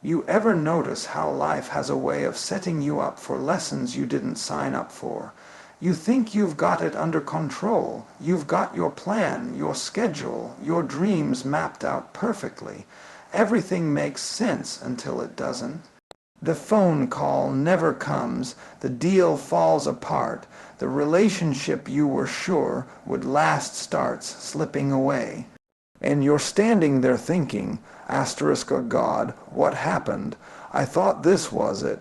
You ever notice how life has a way of setting you up for lessons you didn't sign up for? You think you've got it under control. You've got your plan, your schedule, your dreams mapped out perfectly. Everything makes sense until it doesn't. The phone call never comes, the deal falls apart, the relationship you were sure would last starts slipping away. And you're standing there thinking, asterisk a God, what happened? I thought this was it.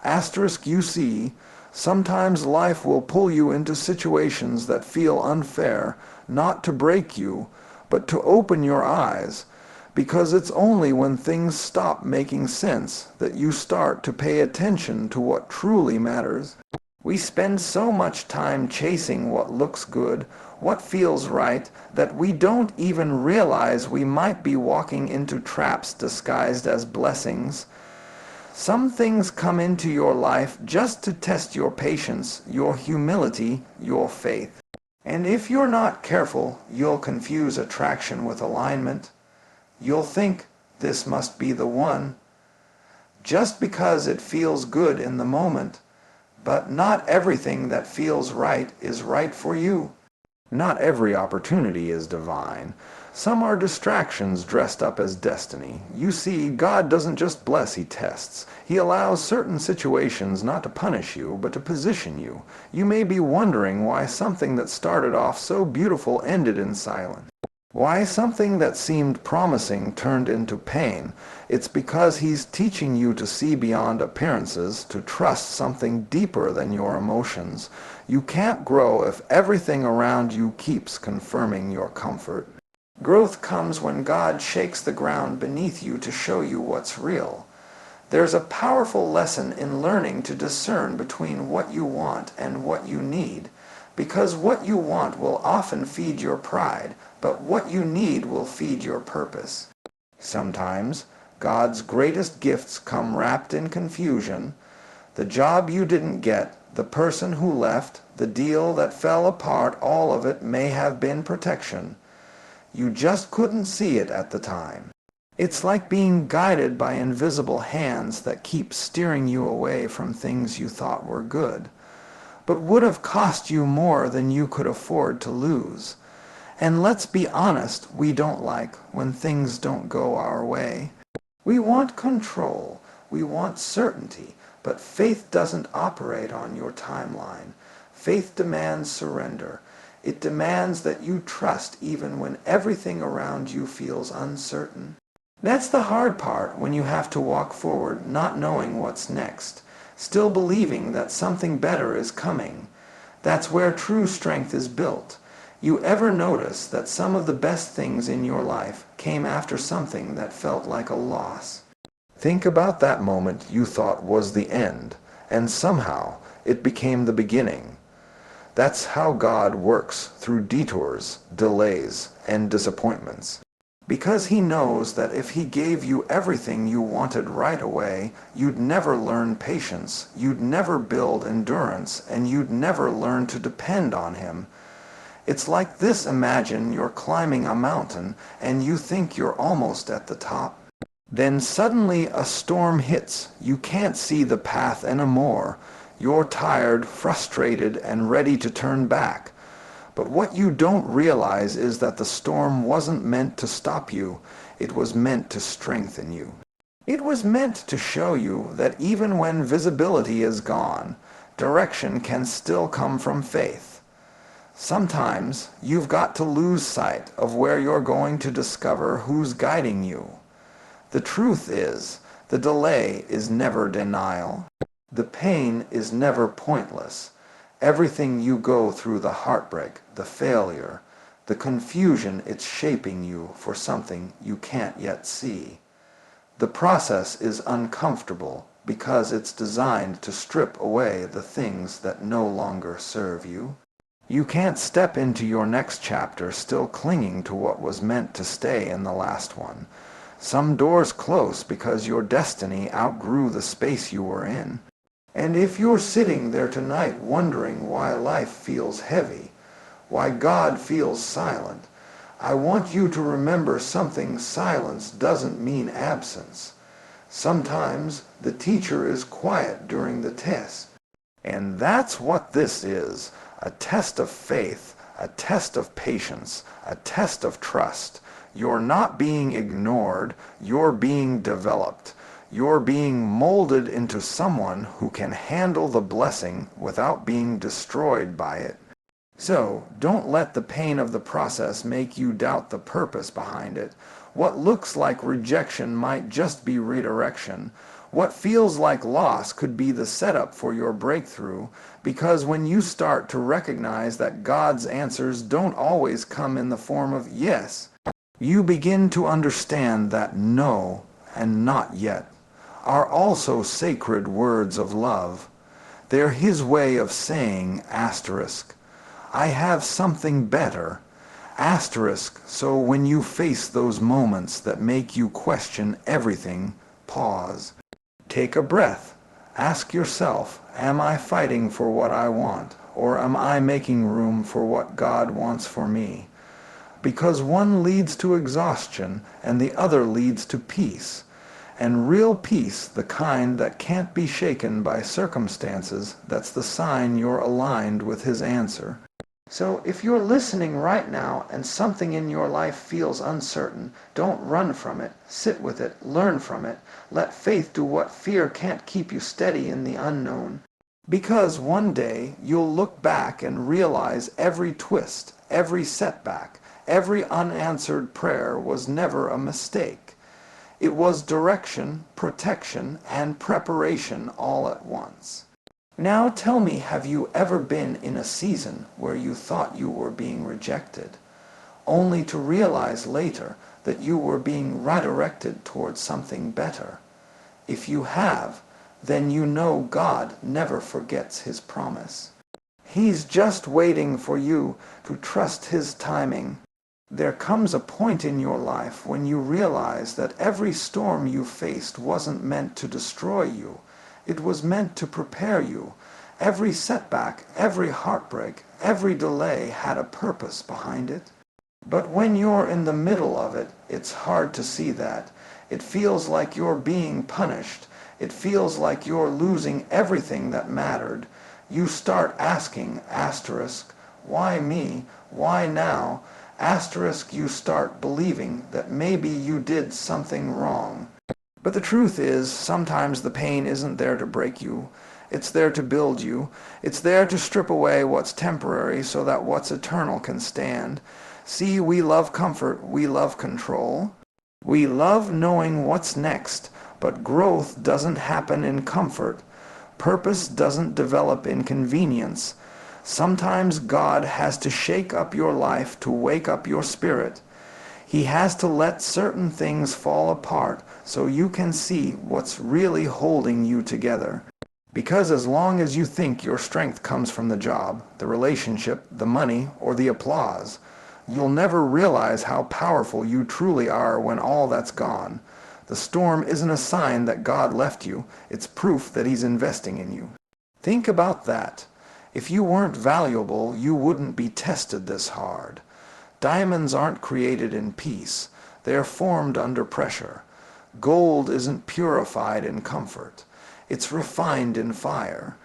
Asterisk, you see, sometimes life will pull you into situations that feel unfair, not to break you, but to open your eyes, because it's only when things stop making sense that you start to pay attention to what truly matters. We spend so much time chasing what looks good, what feels right, that we don't even realize we might be walking into traps disguised as blessings. Some things come into your life just to test your patience, your humility, your faith. And if you're not careful, you'll confuse attraction with alignment. You'll think, this must be the one, just because it feels good in the moment. But not everything that feels right is right for you. Not every opportunity is divine. Some are distractions dressed up as destiny. You see, God doesn't just bless, He tests. He allows certain situations not to punish you, but to position you. You may be wondering why something that started off so beautiful ended in silence. Why something that seemed promising turned into pain. It's because He's teaching you to see beyond appearances, to trust something deeper than your emotions. You can't grow if everything around you keeps confirming your comfort. Growth comes when God shakes the ground beneath you to show you what's real. There's a powerful lesson in learning to discern between what you want and what you need, because what you want will often feed your pride, but what you need will feed your purpose. Sometimes God's greatest gifts come wrapped in confusion. The job you didn't get, the person who left, the deal that fell apart, all of it may have been protection. You just couldn't see it at the time. It's like being guided by invisible hands that keep steering you away from things you thought were good, but would have cost you more than you could afford to lose. And let's be honest, we don't like when things don't go our way. We want control, we want certainty, but faith doesn't operate on your timeline. Faith demands surrender. It demands that you trust even when everything around you feels uncertain. That's the hard part, when you have to walk forward not knowing what's next, still believing that something better is coming. That's where true strength is built. You ever notice that some of the best things in your life came after something that felt like a loss? Think about that moment you thought was the end, and somehow it became the beginning. That's how God works, through detours, delays, and disappointments. Because He knows that if He gave you everything you wanted right away, you'd never learn patience, you'd never build endurance, and you'd never learn to depend on Him. It's like this: imagine you're climbing a mountain and you think you're almost at the top. Then suddenly a storm hits. You can't see the path anymore. You're tired, frustrated, and ready to turn back. But what you don't realize is that the storm wasn't meant to stop you. It was meant to strengthen you. It was meant to show you that even when visibility is gone, direction can still come from faith. Sometimes you've got to lose sight of where you're going to discover who's guiding you. The truth is, the delay is never denial. The pain is never pointless. Everything you go through, the heartbreak, the failure, the confusion, it's shaping you for something you can't yet see. The process is uncomfortable because it's designed to strip away the things that no longer serve you. You can't step into your next chapter still clinging to what was meant to stay in the last one. Some doors close because your destiny outgrew the space you were in. And if you're sitting there tonight wondering why life feels heavy, why God feels silent, I want you to remember something. Silence doesn't mean absence. Sometimes the teacher is quiet during the test. And that's what this is, a test of faith, a test of patience, a test of trust. You're not being ignored, you're being developed. You're being molded into someone who can handle the blessing without being destroyed by it. So, don't let the pain of the process make you doubt the purpose behind it. What looks like rejection might just be redirection. What feels like loss could be the setup for your breakthrough, because when you start to recognize that God's answers don't always come in the form of yes, you begin to understand that no and not yet are also sacred words of love. They're His way of saying asterisk, I have something better. Asterisk, so when you face those moments that make you question everything, pause. Take a breath. Ask yourself, am I fighting for what I want, or am I making room for what God wants for me? Because one leads to exhaustion and the other leads to peace. And real peace, the kind that can't be shaken by circumstances, that's the sign you're aligned with His answer. So if you're listening right now and something in your life feels uncertain, don't run from it. Sit with it. Learn from it. Let faith do what fear can't keep you steady in the unknown. Because one day you'll look back and realize every twist, every setback, every unanswered prayer was never a mistake. It was direction, protection, and preparation all at once. Now tell me, have you ever been in a season where you thought you were being rejected, only to realize later that you were being redirected towards something better? If you have, then you know God never forgets His promise. He's just waiting for you to trust His timing. There comes a point in your life when you realize that every storm you faced wasn't meant to destroy you. It was meant to prepare you. Every setback, every heartbreak, every delay had a purpose behind it. But when you're in the middle of it, it's hard to see that. It feels like you're being punished. It feels like you're losing everything that mattered. You start asking, asterisk, why me? Why now? Asterisk, you start believing that maybe you did something wrong. But the truth is, sometimes the pain isn't there to break you. It's there to build you. It's there to strip away what's temporary so that what's eternal can stand. See, we love comfort. We love control. We love knowing what's next, but growth doesn't happen in comfort. Purpose doesn't develop in convenience. Sometimes God has to shake up your life to wake up your spirit. He has to let certain things fall apart so you can see what's really holding you together. Because as long as you think your strength comes from the job, the relationship, the money, or the applause, you'll never realize how powerful you truly are when all that's gone. The storm isn't a sign that God left you, it's proof that He's investing in you. Think about that. If you weren't valuable, you wouldn't be tested this hard. Diamonds aren't created in peace. They're formed under pressure. Gold isn't purified in comfort. It's refined in fire.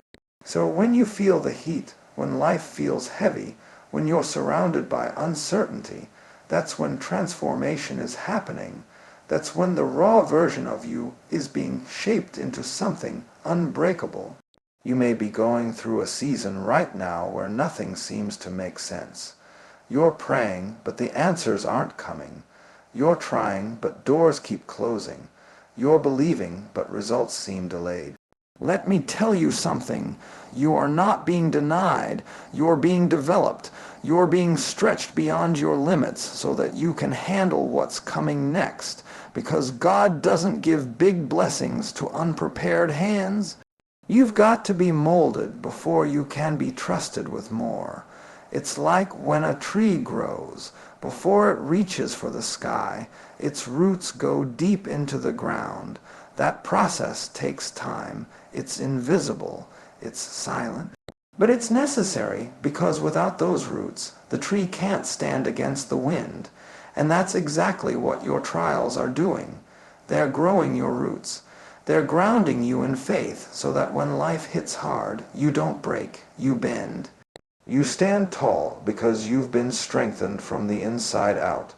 So when you feel the heat, when life feels heavy, when you're surrounded by uncertainty, that's when transformation is happening. That's when the raw version of you is being shaped into something unbreakable. You may be going through a season right now where nothing seems to make sense. You're praying, but the answers aren't coming. You're trying, but doors keep closing. You're believing, but results seem delayed. Let me tell you something. You are not being denied. You're being developed. You're being stretched beyond your limits so that you can handle what's coming next. Because God doesn't give big blessings to unprepared hands. You've got to be molded before you can be trusted with more. It's like when a tree grows. Before it reaches for the sky, its roots go deep into the ground. That process takes time. It's invisible. It's silent. But it's necessary because without those roots, the tree can't stand against the wind. And that's exactly what your trials are doing. They're growing your roots. They're grounding you in faith so that when life hits hard, you don't break, you bend. You stand tall because you've been strengthened from the inside out.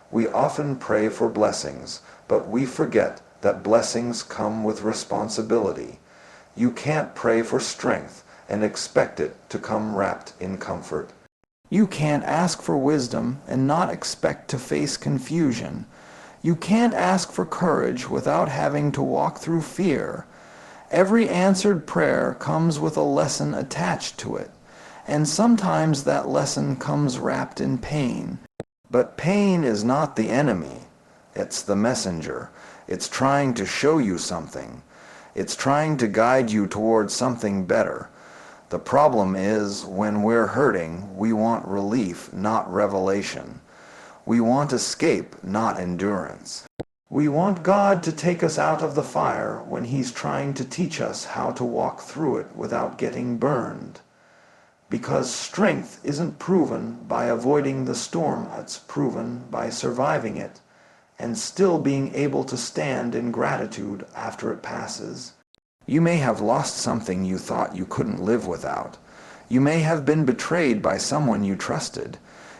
We often pray for blessings, but we forget that blessings come with responsibility. You can't pray for strength and expect it to come wrapped in comfort. You can't ask for wisdom and not expect to face confusion. You can't ask for courage without having to walk through fear. Every answered prayer comes with a lesson attached to it, and sometimes that lesson comes wrapped in pain. But pain is not the enemy. It's the messenger. It's trying to show you something. It's trying to guide you towards something better. The problem is, when we're hurting, we want relief, not revelation. We want escape, not endurance. We want God to take us out of the fire when He's trying to teach us how to walk through it without getting burned. Because strength isn't proven by avoiding the storm, it's proven by surviving it and still being able to stand in gratitude after it passes. You may have lost something you thought you couldn't live without. You may have been betrayed by someone you trusted.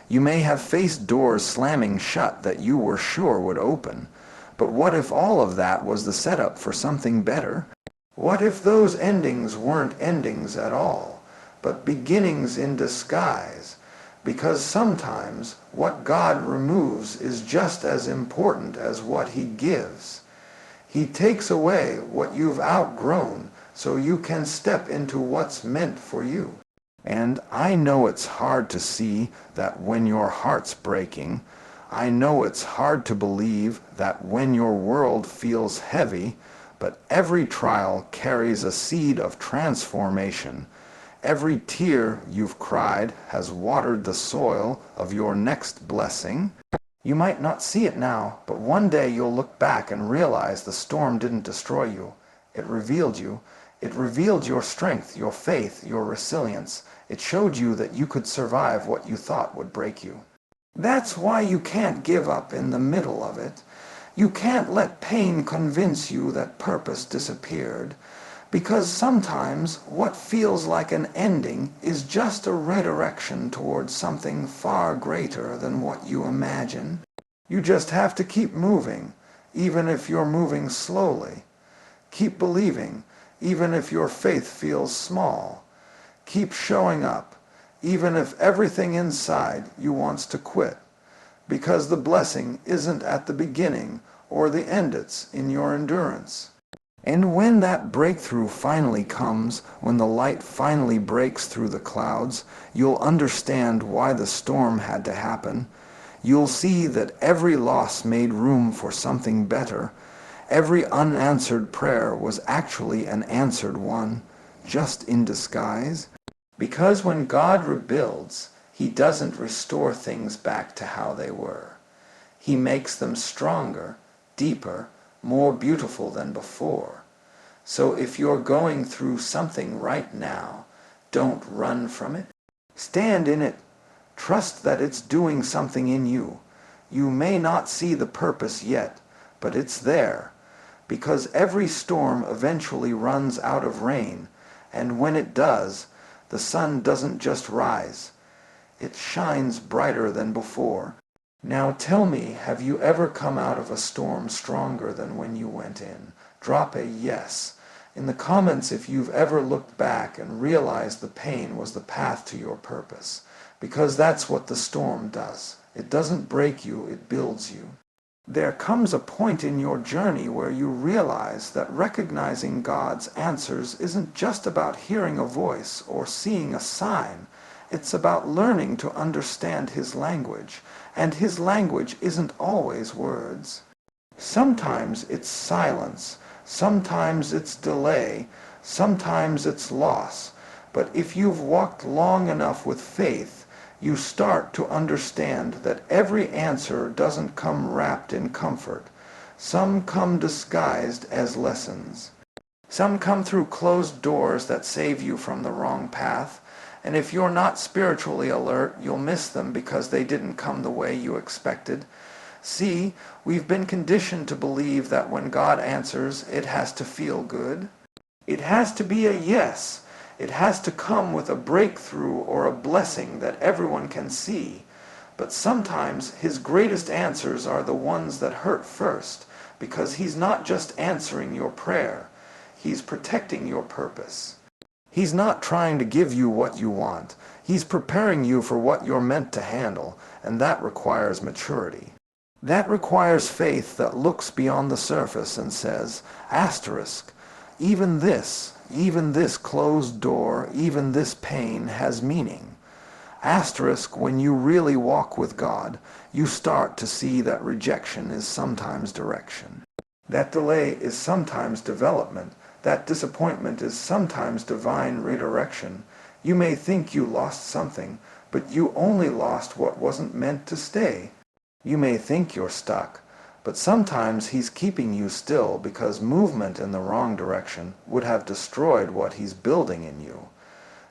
You may have faced doors slamming shut that you were sure would open. But what if all of that was the setup for something better? What if those endings weren't endings at all, but beginnings in disguise? Because sometimes what God removes is just as important as what He gives. He takes away what you've outgrown so you can step into what's meant for you. And I know it's hard to see that when your heart's breaking. I know it's hard to believe that when your world feels heavy, but every trial carries a seed of transformation. Every tear you've cried has watered the soil of your next blessing. You might not see it now, but one day you'll look back and realize the storm didn't destroy you. It revealed you. It revealed your strength, your faith, your resilience. It showed you that you could survive what you thought would break you. That's why you can't give up in the middle of it. You can't let pain convince you that purpose disappeared. Because sometimes what feels like an ending is just a redirection towards something far greater than what you imagine. You just have to keep moving, even if you're moving slowly. Keep believing, even if your faith feels small. Keep showing up, even if everything inside you wants to quit. Because the blessing isn't at the beginning or the end, it's in your endurance. And when that breakthrough finally comes, when the light finally breaks through the clouds, you'll understand why the storm had to happen. You'll see that every loss made room for something better. Every unanswered prayer was actually an answered one, just in disguise. Because when God rebuilds, He doesn't restore things back to how they were. He makes them stronger, deeper, more beautiful than before. So if you're going through something right now, don't run from it. Stand in it. Trust that it's doing something in you. You may not see the purpose yet, but it's there. Because every storm eventually runs out of rain, and when it does, the sun doesn't just rise. It shines brighter than before. Now tell me, have you ever come out of a storm stronger than when you went in? Drop a yes in the comments if you've ever looked back and realized the pain was the path to your purpose. Because that's what the storm does. It doesn't break you, it builds you. There comes a point in your journey where you realize that recognizing God's answers isn't just about hearing a voice or seeing a sign. It's about learning to understand His language, and His language isn't always words. Sometimes it's silence, sometimes it's delay, sometimes it's loss. But if you've walked long enough with faith, you start to understand that every answer doesn't come wrapped in comfort. Some come disguised as lessons. Some come through closed doors that save you from the wrong path. And if you're not spiritually alert, you'll miss them because they didn't come the way you expected. See, we've been conditioned to believe that when God answers, it has to feel good. It has to be a yes. It has to come with a breakthrough or a blessing that everyone can see. But sometimes his greatest answers are the ones that hurt first, because he's not just answering your prayer. He's protecting your purpose. He's not trying to give you what you want. He's preparing you for what you're meant to handle, and that requires maturity. That requires faith that looks beyond the surface and says, asterisk, even this closed door, even this pain has meaning. Asterisk, when you really walk with God, you start to see that rejection is sometimes direction. That delay is sometimes development. That disappointment is sometimes divine redirection. You may think you lost something, but you only lost what wasn't meant to stay. You may think you're stuck, but sometimes he's keeping you still because movement in the wrong direction would have destroyed what he's building in you.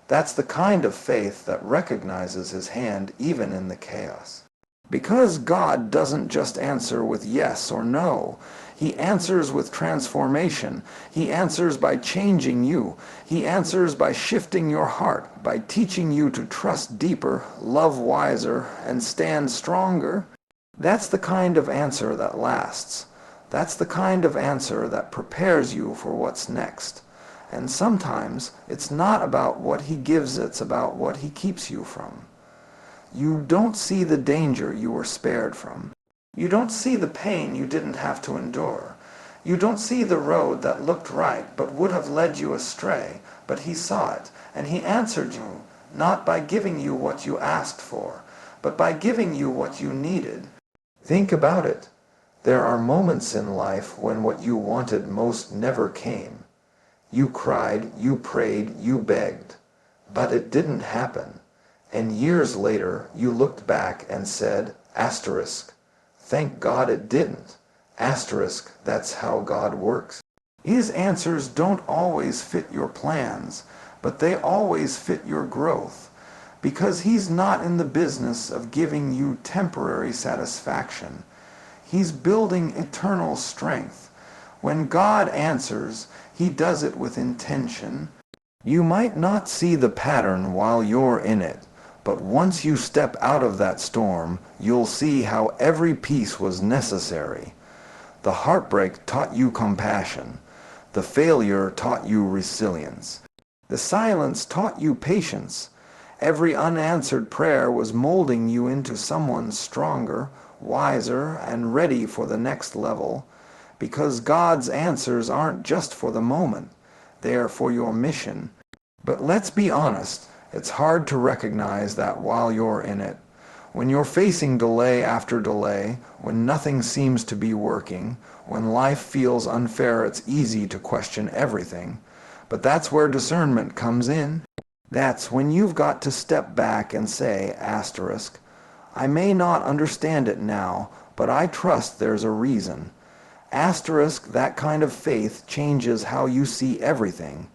That's the kind of faith that recognizes his hand even in the chaos. Because God doesn't just answer with yes or no. He answers with transformation. He answers by changing you. He answers by shifting your heart, by teaching you to trust deeper, love wiser, and stand stronger. That's the kind of answer that lasts. That's the kind of answer that prepares you for what's next. And sometimes it's not about what he gives, it's about what he keeps you from. You don't see the danger you were spared from. You don't see the pain you didn't have to endure. You don't see the road that looked right but would have led you astray, but he saw it, and he answered you, not by giving you what you asked for, but by giving you what you needed. Think about it. There are moments in life when what you wanted most never came. You cried, you prayed, you begged, but it didn't happen. And years later, you looked back and said, asterisk, thank God it didn't. Asterisk, that's how God works. His answers don't always fit your plans, but they always fit your growth, because he's not in the business of giving you temporary satisfaction. He's building eternal strength. When God answers, he does it with intention. You might not see the pattern while you're in it, but once you step out of that storm, you'll see how every piece was necessary. The heartbreak taught you compassion. The failure taught you resilience. The silence taught you patience. Every unanswered prayer was molding you into someone stronger, wiser, and ready for the next level. Because God's answers aren't just for the moment. They are for your mission. But let's be honest. It's hard to recognize that while you're in it. When you're facing delay after delay, when nothing seems to be working, when life feels unfair, it's easy to question everything. But that's where discernment comes in. That's when you've got to step back and say, asterisk, I may not understand it now, but I trust there's a reason. Asterisk, that kind of faith changes how you see everything.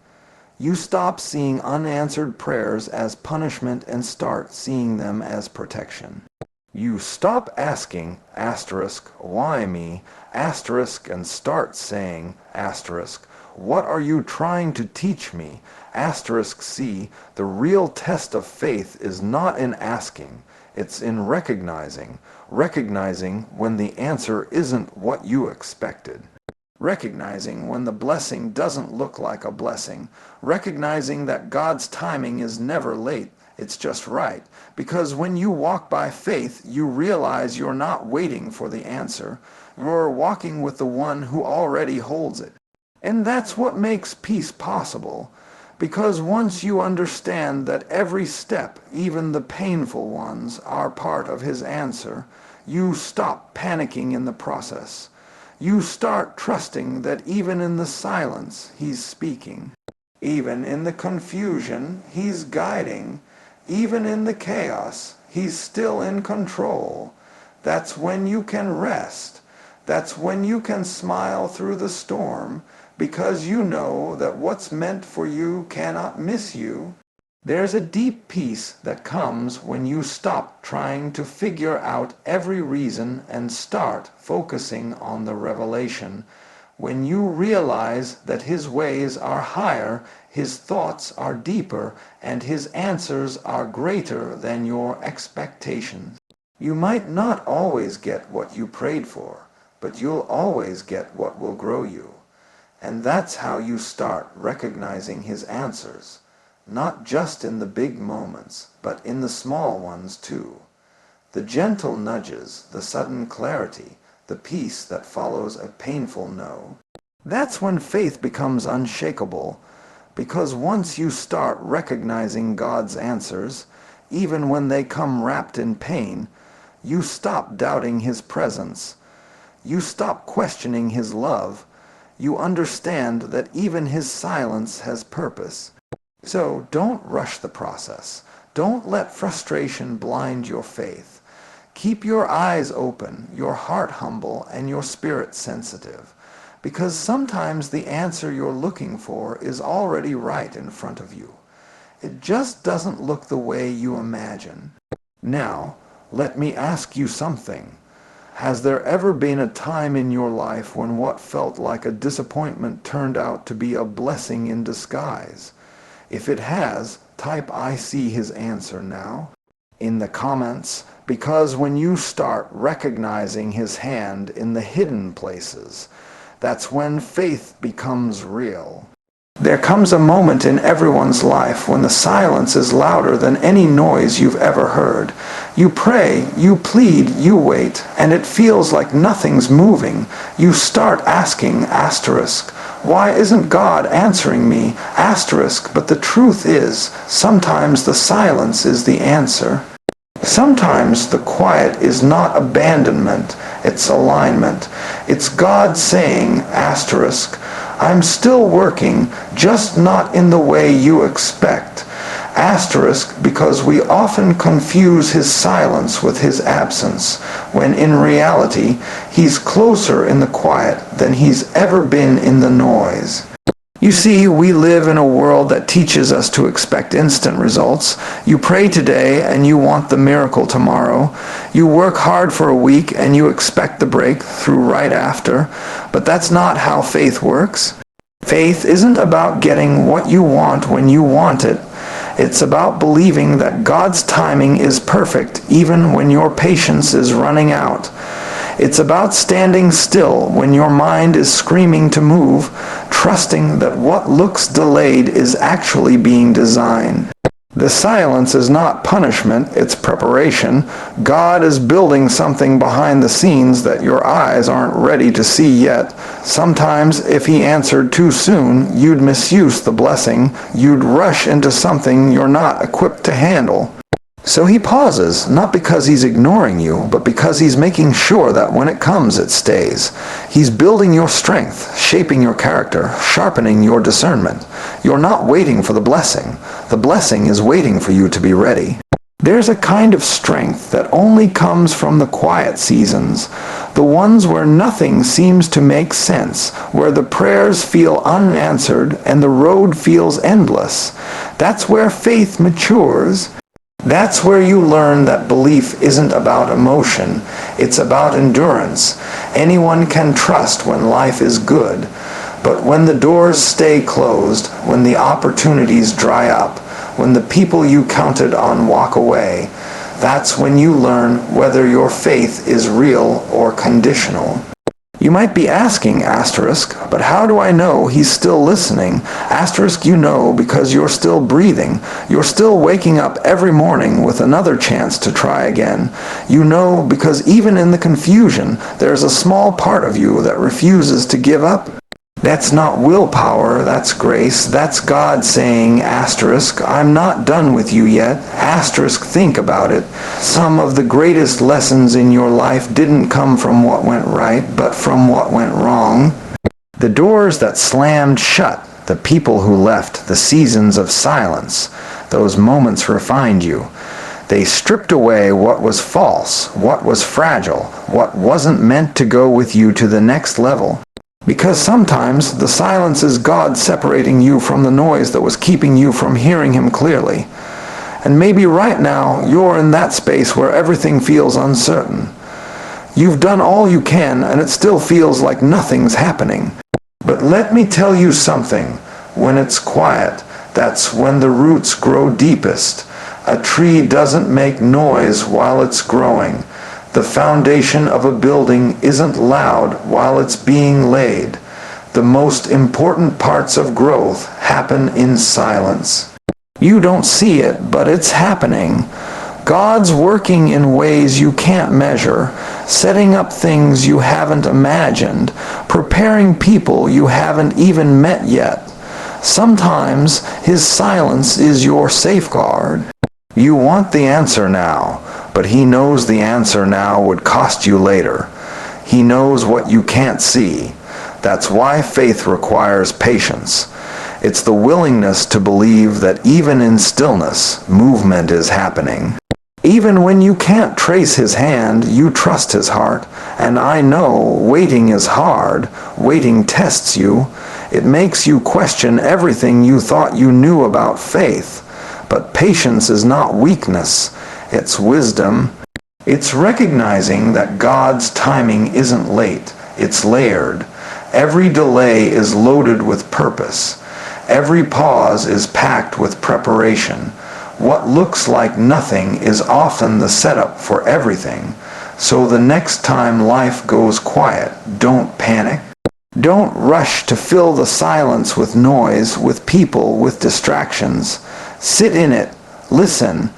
You stop seeing unanswered prayers as punishment and start seeing them as protection. You stop asking, asterisk, why me, asterisk, and start saying, asterisk, what are you trying to teach me? Asterisk, see, the real test of faith is not in asking, it's in recognizing when the answer isn't what you expected. Recognizing when the blessing doesn't look like a blessing. Recognizing that God's timing is never late, it's just right. Because when you walk by faith, you realize you're not waiting for the answer. You're walking with the one who already holds it. And that's what makes peace possible. Because once you understand that every step, even the painful ones, are part of his answer, you stop panicking in the process. You start trusting that even in the silence, he's speaking. Even in the confusion, he's guiding. Even in the chaos, he's still in control. That's when you can rest. That's when you can smile through the storm, because you know that what's meant for you cannot miss you. There's a deep peace that comes when you stop trying to figure out every reason and start focusing on the revelation. When you realize that His ways are higher, His thoughts are deeper, and His answers are greater than your expectations. You might not always get what you prayed for, but you'll always get what will grow you. And that's how you start recognizing His answers. Not just in the big moments, but in the small ones too. The gentle nudges, the sudden clarity, the peace that follows a painful no. That's when faith becomes unshakable, because once you start recognizing God's answers, even when they come wrapped in pain, you stop doubting His presence. You stop questioning His love. You understand that even His silence has purpose. So don't rush the process. Don't let frustration blind your faith. Keep your eyes open, your heart humble, and your spirit sensitive, because sometimes the answer you're looking for is already right in front of you. It just doesn't look the way you imagine. Now, let me ask you something. Has there ever been a time in your life when what felt like a disappointment turned out to be a blessing in disguise? If it has, type "I see His answer" now in the comments, because when you start recognizing His hand in the hidden places, that's when faith becomes real. There comes a moment in everyone's life when the silence is louder than any noise you've ever heard. You pray, you plead, you wait, and it feels like nothing's moving. You start asking, why isn't God answering me? But the truth is, sometimes the silence is the answer. Sometimes the quiet is not abandonment, it's alignment. It's God saying, I'm still working, just not in the way you expect. Because we often confuse His silence with His absence, when in reality, He's closer in the quiet than He's ever been in the noise. You see, we live in a world that teaches us to expect instant results. You pray today and you want the miracle tomorrow. You work hard for a week and you expect the breakthrough right after. But that's not how faith works. Faith isn't about getting what you want when you want it. It's about believing that God's timing is perfect even when your patience is running out. It's about standing still when your mind is screaming to move, trusting that what looks delayed is actually being designed. The silence is not punishment, it's preparation. God is building something behind the scenes that your eyes aren't ready to see yet. Sometimes, if He answered too soon, you'd misuse the blessing. You'd rush into something you're not equipped to handle. So He pauses, not because He's ignoring you, but because He's making sure that when it comes, it stays. He's building your strength, shaping your character, sharpening your discernment. You're not waiting for the blessing. The blessing is waiting for you to be ready. There's a kind of strength that only comes from the quiet seasons, the ones where nothing seems to make sense, where the prayers feel unanswered and the road feels endless. That's where faith matures. That's where you learn that belief isn't about emotion, it's about endurance. Anyone can trust when life is good, but when the doors stay closed, when the opportunities dry up, when the people you counted on walk away, that's when you learn whether your faith is real or conditional. You might be asking, but how do I know He's still listening? You know because you're still breathing. You're still waking up every morning with another chance to try again. You know because even in the confusion, there's a small part of you that refuses to give up. That's not willpower, that's grace. That's God saying, I'm not done with you yet. Think about it. Some of the greatest lessons in your life didn't come from what went right, but from what went wrong. The doors that slammed shut, the people who left, the seasons of silence, those moments refined you. They stripped away what was false, what was fragile, what wasn't meant to go with you to the next level. Because sometimes the silence is God separating you from the noise that was keeping you from hearing Him clearly. And maybe right now you're in that space where everything feels uncertain. You've done all you can and it still feels like nothing's happening. But let me tell you something. When it's quiet, that's when the roots grow deepest. A tree doesn't make noise while it's growing. The foundation of a building isn't loud while it's being laid. The most important parts of growth happen in silence. You don't see it, but it's happening. God's working in ways you can't measure, setting up things you haven't imagined, preparing people you haven't even met yet. Sometimes His silence is your safeguard. You want the answer now, but He knows the answer now would cost you later. He knows what you can't see. That's why faith requires patience. It's the willingness to believe that even in stillness, movement is happening. Even when you can't trace His hand, you trust His heart. And I know waiting is hard. Waiting tests you. It makes you question everything you thought you knew about faith. But patience is not weakness. It's wisdom. It's recognizing that God's timing isn't late. It's layered. Every delay is loaded with purpose. Every pause is packed with preparation. What looks like nothing is often the setup for everything. So the next time life goes quiet, don't panic. Don't rush to fill the silence with noise, with people, with distractions. Sit in it. Listen.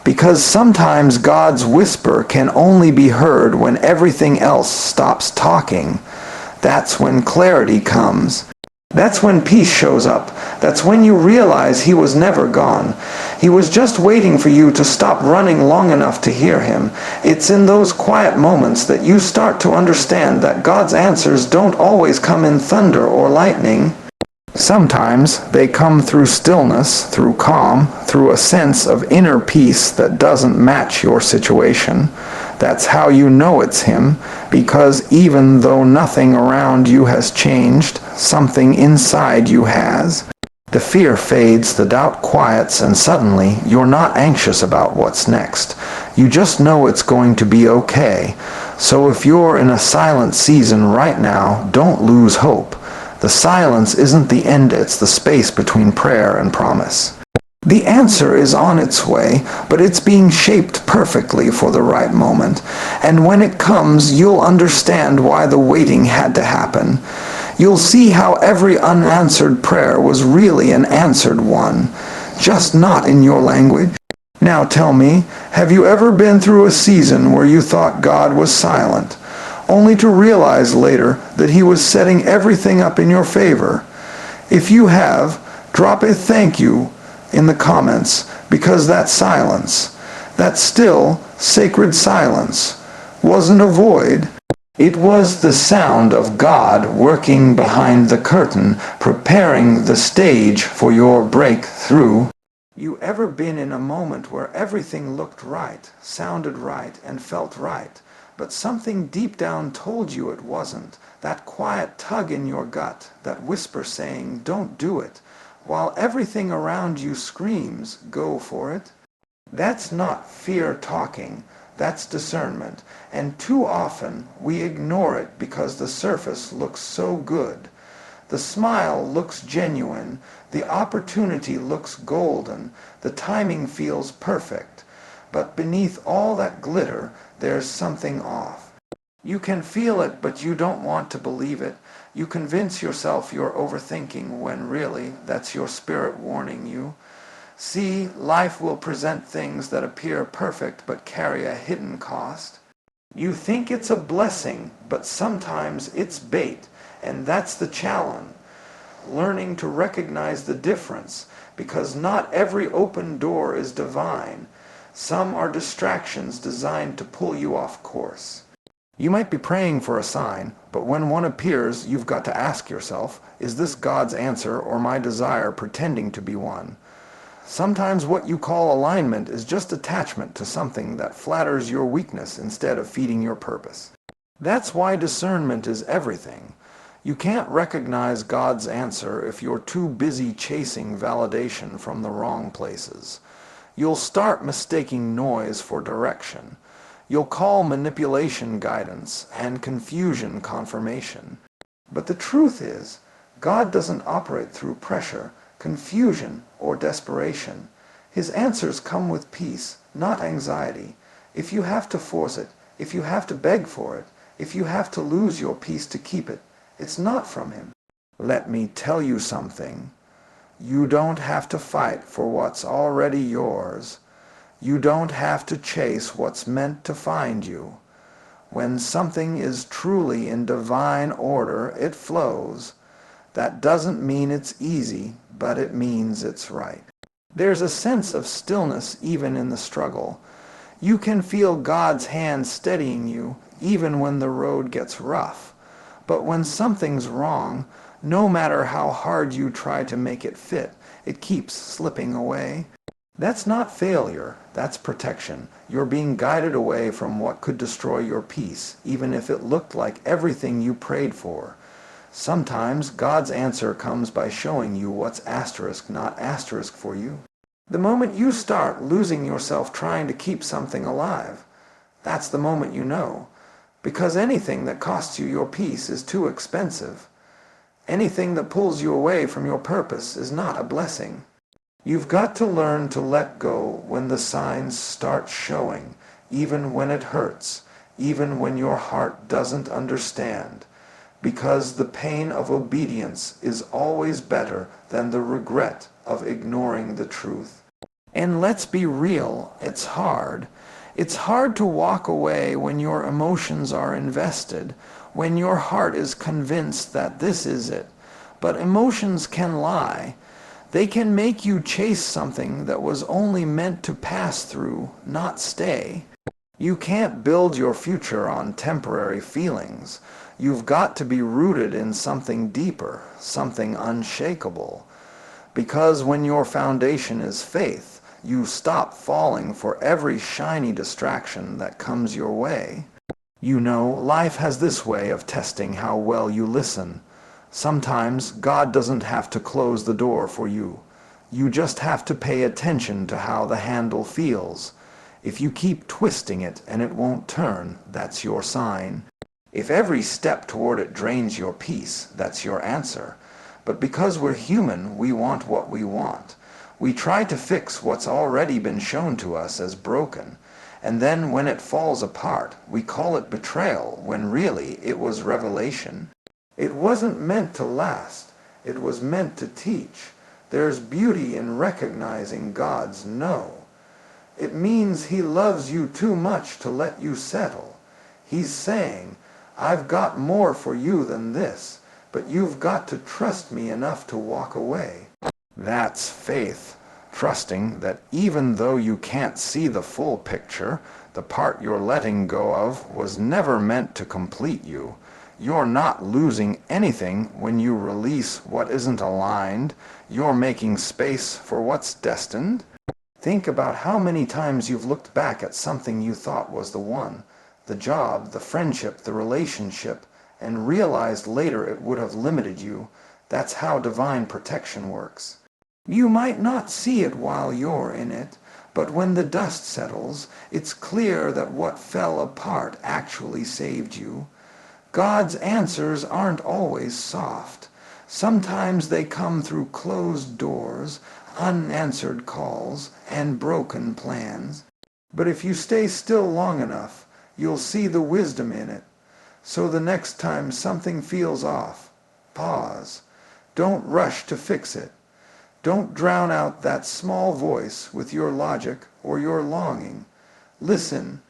Because sometimes God's whisper can only be heard when everything else stops talking. That's when clarity comes. That's when peace shows up. That's when you realize He was never gone. He was just waiting for you to stop running long enough to hear Him. It's in those quiet moments that you start to understand that God's answers don't always come in thunder or lightning. Sometimes they come through stillness, through calm, through a sense of inner peace that doesn't match your situation. That's how you know it's Him, because even though nothing around you has changed, something inside you has. The fear fades, the doubt quiets, and suddenly you're not anxious about what's next. You just know it's going to be okay. So if you're in a silent season right now, don't lose hope. The silence isn't the end, it's the space between prayer and promise. The answer is on its way, but it's being shaped perfectly for the right moment. And when it comes, you'll understand why the waiting had to happen. You'll see how every unanswered prayer was really an answered one, just not in your language. Now tell me, have you ever been through a season where you thought God was silent, only to realize later that He was setting everything up in your favor? If you have, drop a thank you in the comments, because that silence, that still, sacred silence, wasn't a void. It was the sound of God working behind the curtain, preparing the stage for your breakthrough. You ever been in a moment where everything looked right, sounded right, and felt right, but something deep down told you it wasn't? That quiet tug in your gut, that whisper saying, don't do it, while everything around you screams, go for it? That's not fear talking, that's discernment. And too often we ignore it because the surface looks so good. The smile looks genuine, the opportunity looks golden, the timing feels perfect. But beneath all that glitter, there's something off. You can feel it, but you don't want to believe it. You convince yourself you're overthinking when really that's your spirit warning you. See, life will present things that appear perfect but carry a hidden cost. You think it's a blessing, but sometimes it's bait, and that's the challenge. Learning to recognize the difference, because not every open door is divine. Some are distractions designed to pull you off course. You might be praying for a sign, but when one appears, you've got to ask yourself, is this God's answer or my desire pretending to be one? Sometimes what you call alignment is just attachment to something that flatters your weakness instead of feeding your purpose. That's why discernment is everything. You can't recognize God's answer if you're too busy chasing validation from the wrong places. You'll start mistaking noise for direction. You'll call manipulation guidance and confusion confirmation. But the truth is, God doesn't operate through pressure, confusion, or desperation. His answers come with peace, not anxiety. If you have to force it, if you have to beg for it, if you have to lose your peace to keep it, it's not from him. Let me tell you something. You don't have to fight for what's already yours. You don't have to chase what's meant to find you. When something is truly in divine order, it flows. That doesn't mean it's easy, but it means it's right. There's a sense of stillness even in the struggle. You can feel God's hand steadying you even when the road gets rough. But when something's wrong, no matter how hard you try to make it fit, it keeps slipping away. That's not failure, that's protection. You're being guided away from what could destroy your peace, even if it looked like everything you prayed for. Sometimes God's answer comes by showing you what's asterisk, not asterisk for you. The moment you start losing yourself trying to keep something alive, that's the moment you know. Because anything that costs you your peace is too expensive. Anything that pulls you away from your purpose is not a blessing. You've got to learn to let go when the signs start showing, even when it hurts, even when your heart doesn't understand. Because the pain of obedience is always better than the regret of ignoring the truth. And let's be real, it's hard. It's hard to walk away when your emotions are invested, when your heart is convinced that this is it. But emotions can lie. They can make you chase something that was only meant to pass through, not stay. You can't build your future on temporary feelings. You've got to be rooted in something deeper, something unshakable. Because when your foundation is faith, you stop falling for every shiny distraction that comes your way. You know, life has this way of testing how well you listen. Sometimes God doesn't have to close the door for you. You just have to pay attention to how the handle feels. If you keep twisting it and it won't turn, that's your sign. If every step toward it drains your peace, that's your answer. But because we're human, we want what we want. We try to fix what's already been shown to us as broken. And then when it falls apart, we call it betrayal, when really it was revelation. It wasn't meant to last. It was meant to teach. There's beauty in recognizing God's no. It means he loves you too much to let you settle. He's saying, I've got more for you than this, but you've got to trust me enough to walk away. That's faith, trusting that even though you can't see the full picture, the part you're letting go of was never meant to complete you. You're not losing anything when you release what isn't aligned. You're making space for what's destined. Think about how many times you've looked back at something you thought was the one, the job, the friendship, the relationship, and realized later it would have limited you. That's how divine protection works. You might not see it while you're in it, but when the dust settles, it's clear that what fell apart actually saved you. God's answers aren't always soft. Sometimes they come through closed doors, unanswered calls, and broken plans. But if you stay still long enough, you'll see the wisdom in it. So the next time something feels off, pause. Don't rush to fix it. Don't drown out that small voice with your logic or your longing. Listen.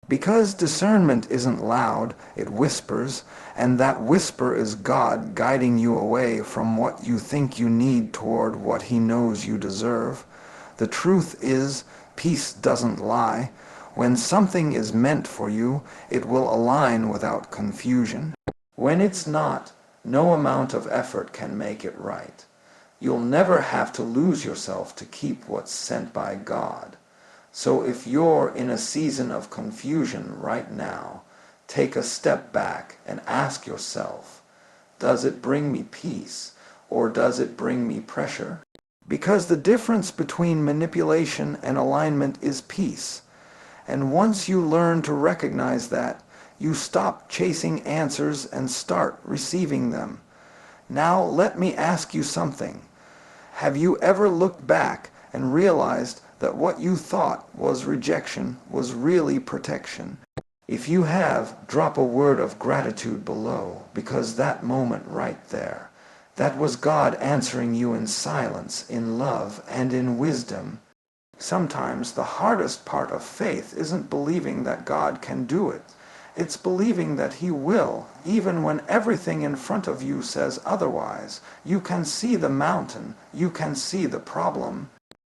Because discernment isn't loud, it whispers, and that whisper is God guiding you away from what you think you need toward what he knows you deserve. The truth is, peace doesn't lie. When something is meant for you, it will align without confusion. When it's not, no amount of effort can make it right. You'll never have to lose yourself to keep what's sent by God. So if you're in a season of confusion right now, take a step back and ask yourself, Does it bring me peace, or does it bring me pressure? Because the difference between manipulation and alignment is peace. And once you learn to recognize that, you stop chasing answers and start receiving them. Now let me ask you something. Have you ever looked back and realized that what you thought was rejection was really protection? If you have, drop a word of gratitude below, because that moment right there, that was God answering you in silence, in love, and in wisdom. Sometimes the hardest part of faith isn't believing that God can do it. It's believing that He will, even when everything in front of you says otherwise. You can see the mountain, you can see the problem.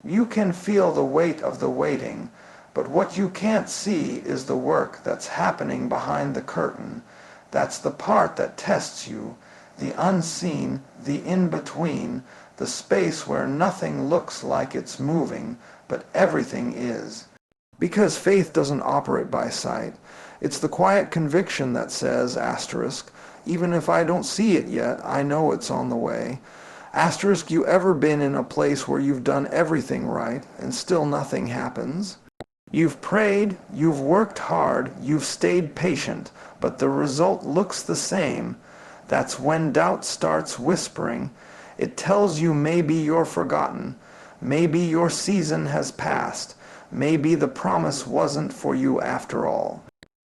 You can feel the weight of the waiting, but what you can't see is the work that's happening behind the curtain. That's the part that tests you, the unseen, the in-between, the space where nothing looks like it's moving, but everything is. Because faith doesn't operate by sight. It's the quiet conviction that says, asterisk, even if I don't see it yet, I know it's on the way. Asterisk, you ever been in a place where you've done everything right and still nothing happens? You've prayed, you've worked hard, you've stayed patient, but the result looks the same. That's when doubt starts whispering. It tells you maybe you're forgotten, maybe your season has passed, maybe the promise wasn't for you after all.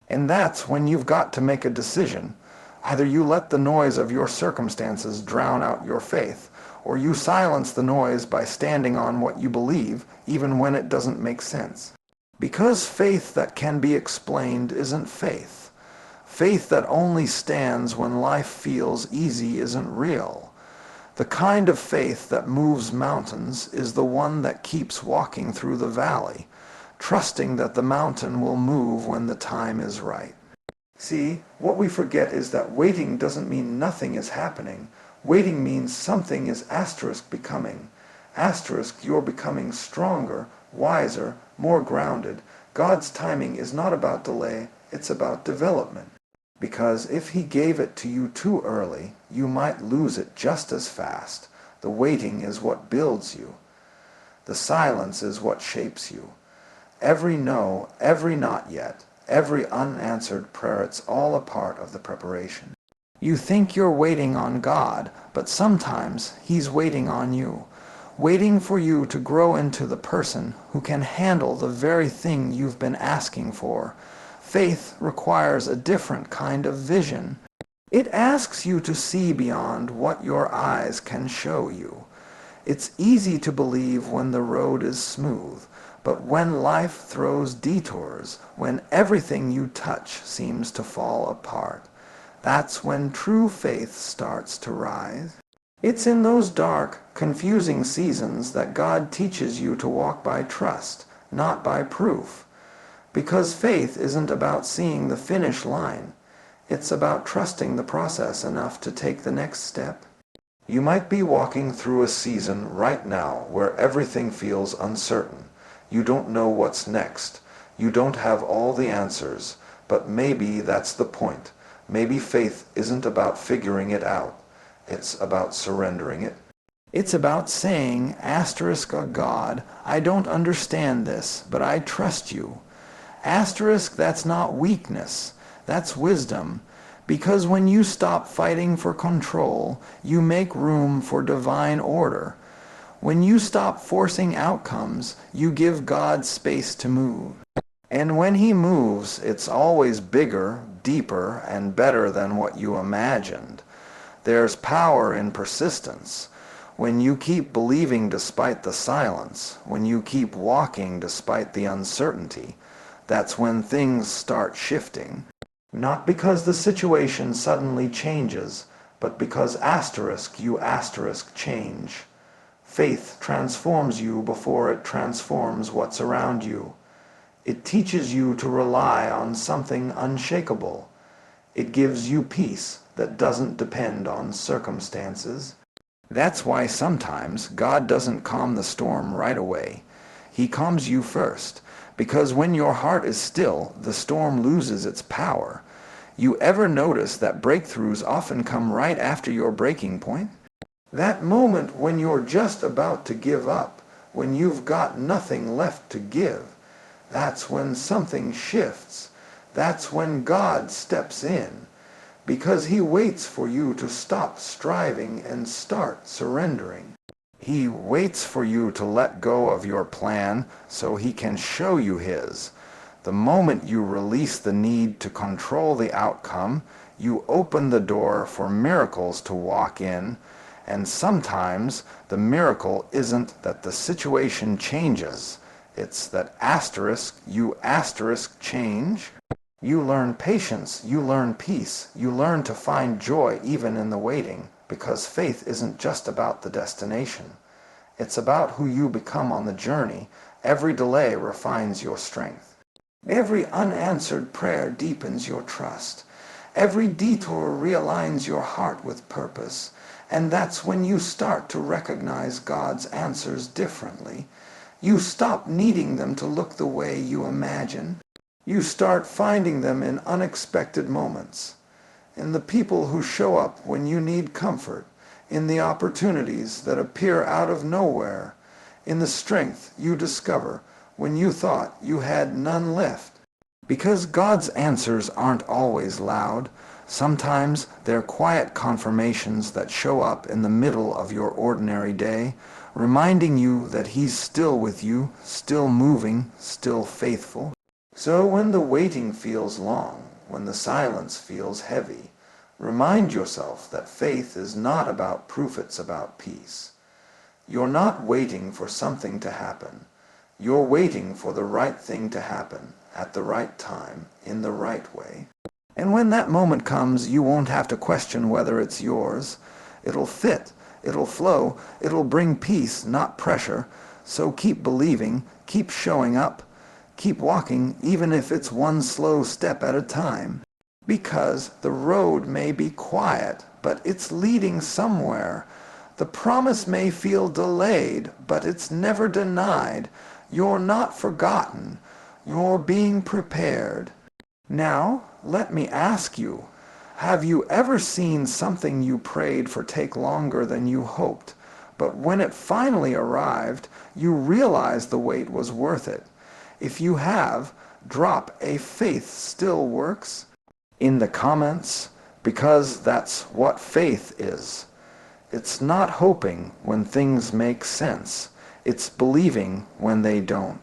And that's when you've got to make a decision. Either you let the noise of your circumstances drown out your faith, or you silence the noise by standing on what you believe, even when it doesn't make sense. Because faith that can be explained isn't faith. Faith that only stands when life feels easy isn't real. The kind of faith that moves mountains is the one that keeps walking through the valley, trusting that the mountain will move when the time is right. See, what we forget is that waiting doesn't mean nothing is happening. Waiting means something is asterisk becoming. Asterisk, you're becoming stronger, wiser, more grounded. God's timing is not about delay, it's about development. Because if He gave it to you too early, you might lose it just as fast. The waiting is what builds you. The silence is what shapes you. Every no, every not yet, every unanswered prayer, it's all a part of the preparation. You think you're waiting on God, but sometimes He's waiting on you, waiting for you to grow into the person who can handle the very thing you've been asking for. Faith requires a different kind of vision. It asks you to see beyond what your eyes can show you. It's easy to believe when the road is smooth, but when life throws detours, when everything you touch seems to fall apart, that's when true faith starts to rise. It's in those dark, confusing seasons that God teaches you to walk by trust, not by proof. Because faith isn't about seeing the finish line. It's about trusting the process enough to take the next step. You might be walking through a season right now where everything feels uncertain. You don't know what's next. You don't have all the answers, but maybe that's the point. Maybe faith isn't about figuring it out. It's about surrendering it. It's about saying, asterisk, God, I don't understand this, but I trust you. Asterisk, that's not weakness, that's wisdom. Because when you stop fighting for control, you make room for divine order. When you stop forcing outcomes, you give God space to move. And when He moves, it's always bigger, deeper, and better than what you imagined. There's power in persistence. When you keep believing despite the silence, when you keep walking despite the uncertainty, that's when things start shifting. Not because the situation suddenly changes, but because you change. Faith transforms you before it transforms what's around you. It teaches you to rely on something unshakable. It gives you peace that doesn't depend on circumstances. That's why sometimes God doesn't calm the storm right away. He calms you first, because when your heart is still, the storm loses its power. You ever notice that breakthroughs often come right after your breaking point? That moment when you're just about to give up, when you've got nothing left to give, that's when something shifts. That's when God steps in, because He waits for you to stop striving and start surrendering. He waits for you to let go of your plan so He can show you His. The moment you release the need to control the outcome, you open the door for miracles to walk in, and sometimes the miracle isn't that the situation changes. It's that you change. You learn patience, you learn peace, you learn to find joy even in the waiting, because faith isn't just about the destination. It's about who you become on the journey. Every delay refines your strength. Every unanswered prayer deepens your trust. Every detour realigns your heart with purpose. And that's when you start to recognize God's answers differently. You stop needing them to look the way you imagine. You start finding them in unexpected moments, in the people who show up when you need comfort, in the opportunities that appear out of nowhere, in the strength you discover when you thought you had none left. Because God's answers aren't always loud. Sometimes they're quiet confirmations that show up in the middle of your ordinary day, reminding you that He's still with you, still moving, still faithful. So when the waiting feels long, when the silence feels heavy, remind yourself that faith is not about proof, it's about peace. You're not waiting for something to happen. You're waiting for the right thing to happen, at the right time, in the right way. And when that moment comes, you won't have to question whether it's yours. It'll fit, it'll flow, it'll bring peace, not pressure. So keep believing, keep showing up, keep walking, even if it's one slow step at a time. Because the road may be quiet, but it's leading somewhere. The promise may feel delayed, but it's never denied. You're not forgotten. You're being prepared. Now, let me ask you, have you ever seen something you prayed for take longer than you hoped, but when it finally arrived, you realized the wait was worth it? If you have, drop a "faith still works" in the comments, because that's what faith is. It's not hoping when things make sense. It's believing when they don't.